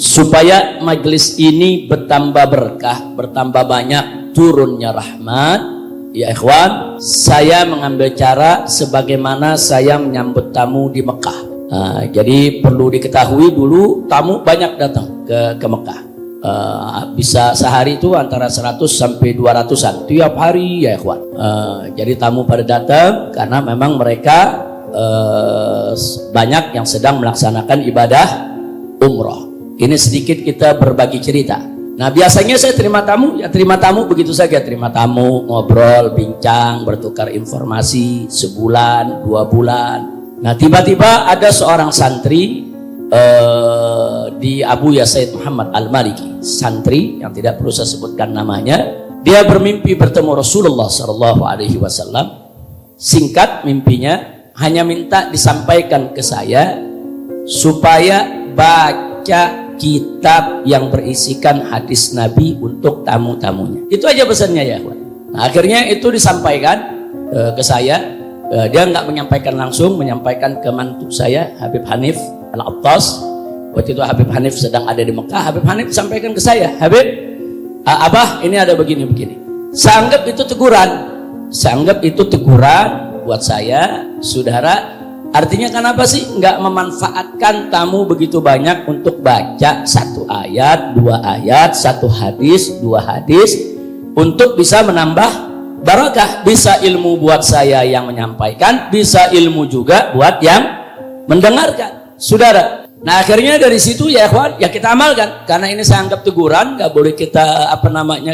supaya majelis ini bertambah berkah, bertambah banyak turunnya rahmat, ya ikhwan, saya mengambil cara sebagaimana saya menyambut tamu di Mekah. Jadi perlu diketahui dulu tamu banyak datang ke Mekah. Bisa sehari itu antara 100 sampai 200-an tiap hari ya ikhwan. Jadi tamu pada datang karena memang mereka banyak yang sedang melaksanakan ibadah umroh. Ini sedikit kita berbagi cerita. Nah biasanya saya terima tamu begitu saja, terima tamu, ngobrol, bincang, bertukar informasi sebulan, 2 bulan. Nah tiba-tiba ada seorang santri di Abu Yasaid Muhammad Al-Maliki, santri yang tidak perlu saya sebutkan namanya. Dia bermimpi bertemu Rasulullah SAW. Singkat mimpinya, hanya minta disampaikan ke saya supaya baca kitab yang berisikan hadis Nabi untuk tamu-tamunya. Itu aja pesannya ya. Nah, akhirnya itu disampaikan ke saya. Dia nggak menyampaikan langsung, menyampaikan ke mantu saya Habib Hanif Al-Attas. Waktu itu Habib Hanif sedang ada di Mekah. Habib Hanif sampaikan ke saya, Habib, Abah ini ada begini-begini. Saya anggap itu teguran. Saya anggap itu teguran buat saya, saudara. Artinya kenapa sih nggak memanfaatkan tamu begitu banyak untuk baca 1 ayat, 2 ayat, 1 hadis, 2 hadis untuk bisa menambah barakah. Bisa ilmu buat saya yang menyampaikan, bisa ilmu juga buat yang mendengarkan, saudara. Nah akhirnya dari situ ya ikhwan, ya kita amalkan. Karena ini saya anggap teguran, nggak boleh kita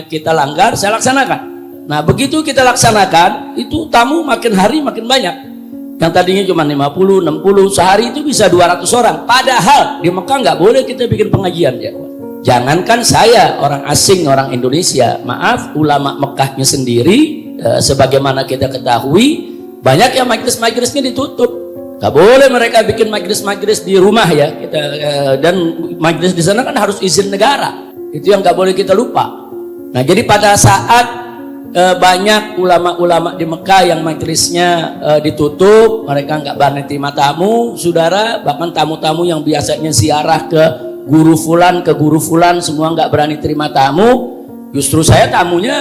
kita langgar, saya laksanakan. Nah begitu kita laksanakan, itu tamu makin hari makin banyak. Yang tadinya cuma 50, 60, sehari itu bisa 200 orang. Padahal di Mekah nggak boleh kita bikin pengajian ya. Jangankan saya, orang asing, orang Indonesia. Maaf, ulama Mekahnya sendiri, sebagaimana kita ketahui, banyak yang majlis-majlisnya ditutup. Nggak boleh mereka bikin majlis-majlis di rumah ya. Dan majlis di sana kan harus izin negara. Itu yang nggak boleh kita lupa. Nah jadi pada saat banyak ulama-ulama di Mekah yang majelisnya ditutup, mereka nggak berani terima tamu, saudara. Bahkan tamu-tamu yang biasanya ziarah ke guru fulan, semua nggak berani terima tamu. Justru saya tamunya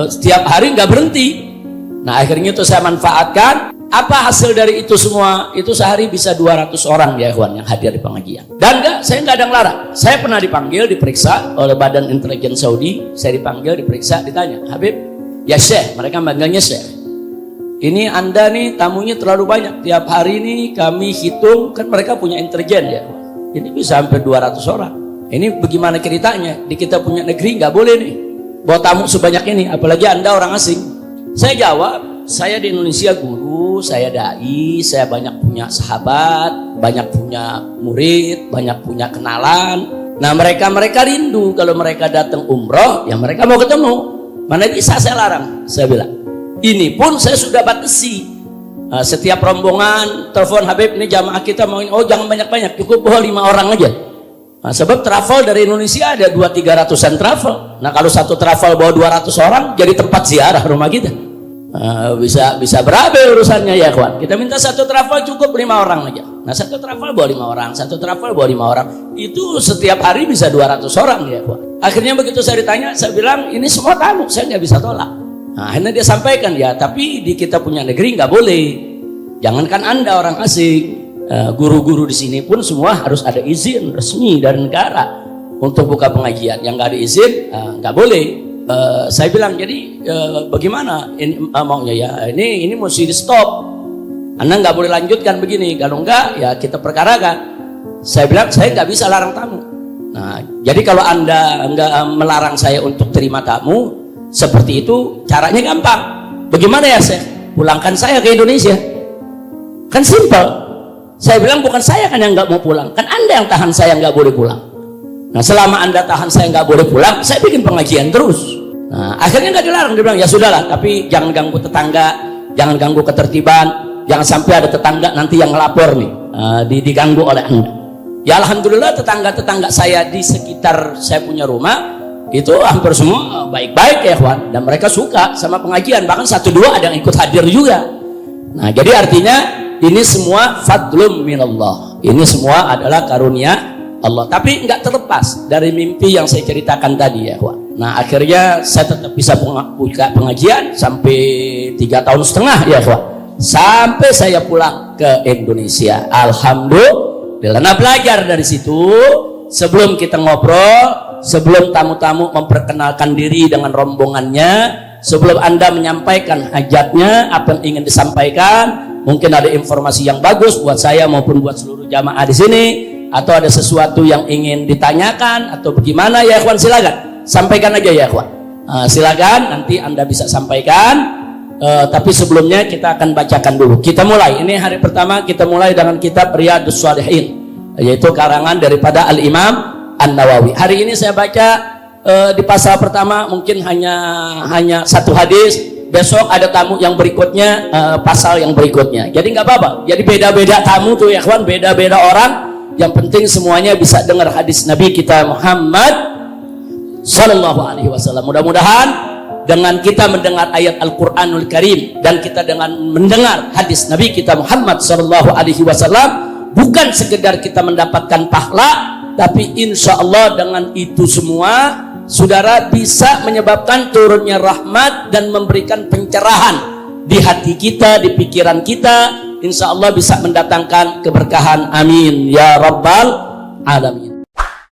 setiap hari nggak berhenti. Nah akhirnya itu saya manfaatkan. Apa hasil dari itu semua? Itu sehari bisa 200 orang ya ikhwan yang hadir di pengajian. Dan saya nggak ada ngelarang. Saya pernah dipanggil, diperiksa oleh Badan Intelijen Saudi. Saya dipanggil, diperiksa, ditanya, Habib, ya Syekh, mereka manggilnya Syekh. Ini Anda nih tamunya terlalu banyak. Tiap hari nih kami hitung, kan mereka punya intelijen ya. Ini bisa hampir 200 orang. Ini bagaimana ceritanya? Di kita punya negeri nggak boleh nih bawa tamu sebanyak ini, apalagi Anda orang asing. Saya jawab, saya di Indonesia guru, saya dai, saya banyak punya sahabat, banyak punya murid, banyak punya kenalan. Nah mereka rindu kalau mereka datang umroh, ya mereka mau ketemu. Mana bisa saya larang? Saya bilang, ini pun saya sudah batasi. Setiap rombongan telepon, Habib ini jamaah kita mau ini, oh jangan banyak-banyak, cukup bawa 5 orang aja. Nah, sebab travel dari Indonesia ada 200-300an travel. Nah kalau satu travel bawa 200 orang, jadi tempat ziarah rumah kita. Bisa berabe urusannya ya kawan. Kita minta satu travel cukup 5 orang aja. Nah satu travel bawa 5 orang, satu travel bawa 5 orang. Itu setiap hari bisa 200 orang ya kawan. Akhirnya begitu saya ditanya, saya bilang ini semua tamu, saya nggak bisa tolak. Nah akhirnya dia sampaikan, ya tapi di kita punya negeri nggak boleh. Jangankan Anda orang asing, guru-guru di sini pun semua harus ada izin resmi dari negara untuk buka pengajian. Yang nggak ada izin nggak boleh. Saya bilang, jadi bagaimana ini maunya ya? Ini mesti di stop. Anda nggak boleh lanjutkan begini. Kalau enggak, ya kita perkarakan. Saya bilang, saya nggak bisa larang tamu. Nah, jadi kalau Anda nggak melarang saya untuk terima tamu seperti itu, caranya gampang. Bagaimana ya, saya pulangkan saya ke Indonesia? Kan simpel. Saya bilang bukan saya kan yang nggak mau pulang, kan Anda yang tahan saya nggak boleh pulang. Nah selama Anda tahan saya nggak boleh pulang, saya bikin pengajian terus. Nah akhirnya nggak dilarang, dia bilang ya sudahlah, tapi jangan ganggu tetangga, jangan ganggu ketertiban, jangan sampai ada tetangga nanti yang ngelapor nih, diganggu oleh Anda. Ya alhamdulillah tetangga-tetangga saya di sekitar saya punya rumah itu hampir semua baik-baik ya kawan, dan mereka suka sama pengajian, bahkan 1-2 ada yang ikut hadir juga. Nah jadi artinya ini semua fadlum minallah, ini semua adalah karunia Allah. Tapi nggak terlepas dari mimpi yang saya ceritakan tadi ya, Wak. Nah akhirnya saya tetap bisa buka pengajian sampai 3,5 tahun ya, Wak. Sampai saya pulang ke Indonesia. Alhamdulillah. Nah belajar dari situ. Sebelum kita ngobrol, sebelum tamu-tamu memperkenalkan diri dengan rombongannya, sebelum Anda menyampaikan hajatnya, apa yang ingin disampaikan, mungkin ada informasi yang bagus buat saya maupun buat seluruh jamaah di sini, atau ada sesuatu yang ingin ditanyakan atau bagaimana ya ikhwan, silakan sampaikan aja ya ikhwan. Silakan nanti Anda bisa sampaikan. Tapi sebelumnya kita akan bacakan dulu. Kita mulai. Ini hari pertama kita mulai dengan kitab Riyadhus Shalihin, yaitu karangan daripada Al-Imam An-Nawawi. Hari ini saya baca di pasal pertama mungkin hanya satu hadis. Besok ada tamu yang berikutnya, pasal yang berikutnya. Jadi nggak apa-apa. Jadi beda-beda tamu tuh ya kawan, beda-beda orang. Yang penting semuanya bisa dengar hadis Nabi kita Muhammad Sallallahu Alaihi Wasallam. Mudah-mudahan dengan kita mendengar ayat Al-Quranul Karim dan kita dengan mendengar hadis Nabi kita Muhammad Sallallahu Alaihi Wasallam, bukan sekedar kita mendapatkan pahala, tapi insya Allah dengan itu semua saudara bisa menyebabkan turunnya rahmat dan memberikan pencerahan di hati kita, di pikiran kita. Insya Allah bisa mendatangkan keberkahan. Amin ya rabbal alamin.